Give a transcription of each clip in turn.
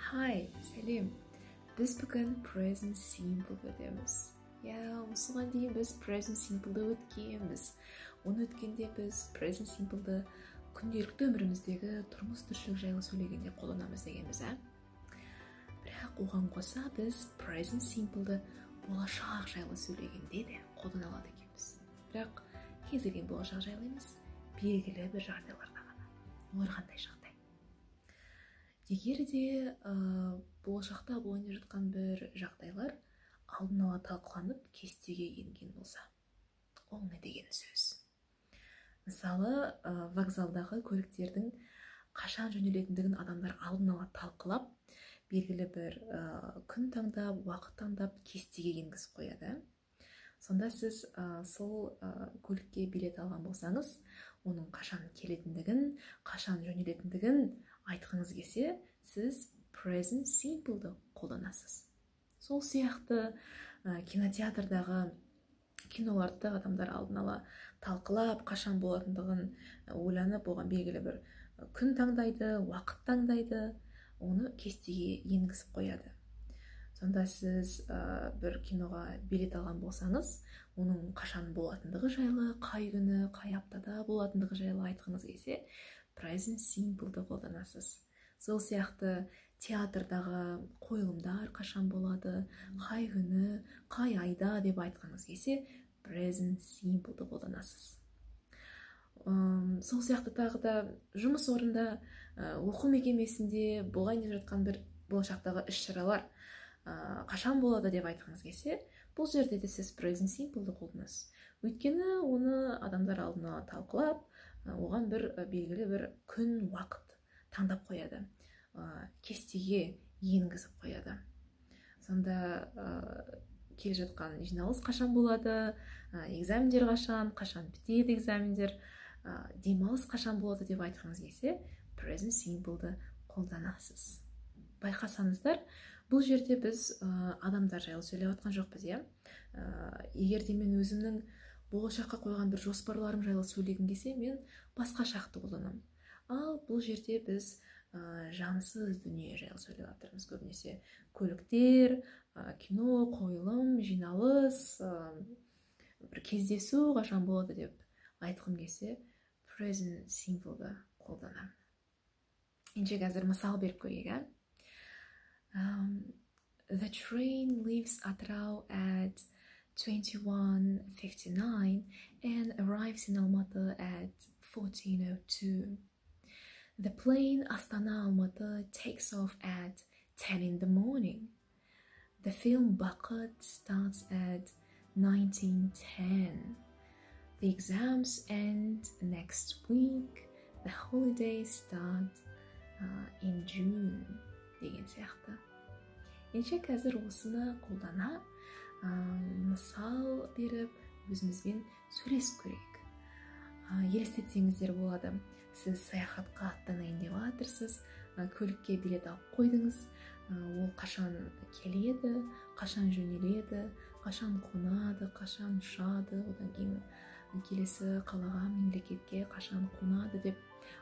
Hi, сәлем. Біз бүгін Present Simple өтеміз. Осыған дейін біз Present Simple'ды өткенбіз. Оны өткенде біз Present Simple'ды күнделікті өміріміздегі тұрмыс тіршілік жайлы сөйлегенде қолданамыз дегенбіз, Бірақ оған қоса біз Present Simple'ды болашақ жайлы сөйлегенде де қолдана алады екенбіз. Бірақ кез келген болашақ жайлы емес, белгілі бір жағдайларда ғана. Олар қандай жағдай? Егер де болашақта болайын жатқан бір жағдайлар алдын ала талқыланып кестеге енген болса, ол не деген сөз? Мысалы, вокзалдағы көліктердің қашан жөнелетіндігін адамдар алдын ала талқылап, белгілі бір күн таңдап, уақыт таңдап кестеге енгізіп қояды. Сонда сіз сол көлікке билет алған болсаңыз, оның қашан келетіндігін, қашан жөнелетіндігін айтқыңыз келсе, сіз Present Simple'ды қолданасыз. Сол сияқты кинотеатрдағы киноларды адамдар алдын ала талқылап, қашан болатындығын ойланып, оған белгілі бір күн таңдайды, уақыт таңдайды, оны кестеге енгізіп қояды. Сонда сіз бір киноға билет алған болсаңыз, оның қашан болатындығы жайлы, қай күні, қай аптада болатындығы жайлы айтқыңыз келсе, Present Simple'ды қолданасыз. Сол сияқты театрдағы қойылымдар қашан болады, қай күні, қай айда деп айтқыңыз келсе, Present Simple'ды қолданасыз. Сол сияқты тағы да жұмыс орында, оқу мекемесінде болайын деп жатқан бір болашақтағы іс-шаралар қашан болады деп айтқыңыз келсе, бұл жерде де сіз Present Simple'ды қолданасыз. Өйткені оны адамдар алдын ала талқылап, оған бір белгілі бір күн, уақыт таңдап қояды, кестеге енгізіп қояды. Сонда келе жатқан жиналыс қашан болады, экзамендер қашан бітеді экзамендер, демалыс қашан болады деп айтқыңыз келсе, Present Simple'ды қолданасыз. Байқасаңыздар, бұл жерде біз адамдар жайлы сөйлеп жатқан жоқпыз, Егер де мен өзімнің болашаққа қойған бір жоспарларым жайлы сөйлегім келсе, мен басқа шақты қолданамын. Ал бұл жерде біз жансыз дүние жайлы сөйлеп жатырмыз. Көбінесе көліктер, кино, қойылым, жиналыс, бір кездесу қашан болады деп айтқым келсе, Present Simple'ды қолданамын. Енді қазір мысал беріп көрейік, The train leaves Atrau at 21:59 and arrives in Almaty at 14:02. The plane Astana-Almaty takes off at 10 in the morning. The film bucket starts at 19:10. The exams end next week. The holidays start in June. деген сияқты. Енді қазір осыны қолдана, мысал беріп, өзімізбен сөйлесіп көрейік. Елестетсеңіздер болады, сіз саяхатқа аттанайын деп жатырсыз, көлікке билет алып қойдыңыз, ол қашан келеді, қашан жөнеледі, қашан қонады, қашан ұшады, одан кейін келесі қалаға, мемлекетке қашан қонады деп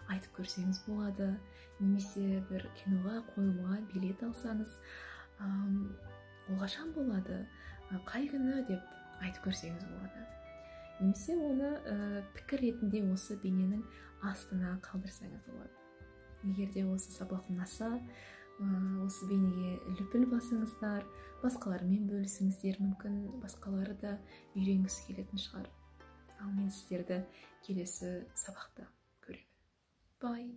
айтып көрсеңіз болады. Немесе бір киноға, қойылымға билет алсаңыз, ол қашан болады, қай күні деп айтып көрсеңіз болады. Немесе оны пікір ретінде осы бейненің астына қалдырсаңыз болады. Егер де осы сабақ ұнаса, осы бейнеге лүпіл басыңыздар, басқалармен бөлісіңіздер, мүмкін басқалары да үйренгісі келетін шығар. Ал мен сіздерді келесі сабақта көремін. Bye!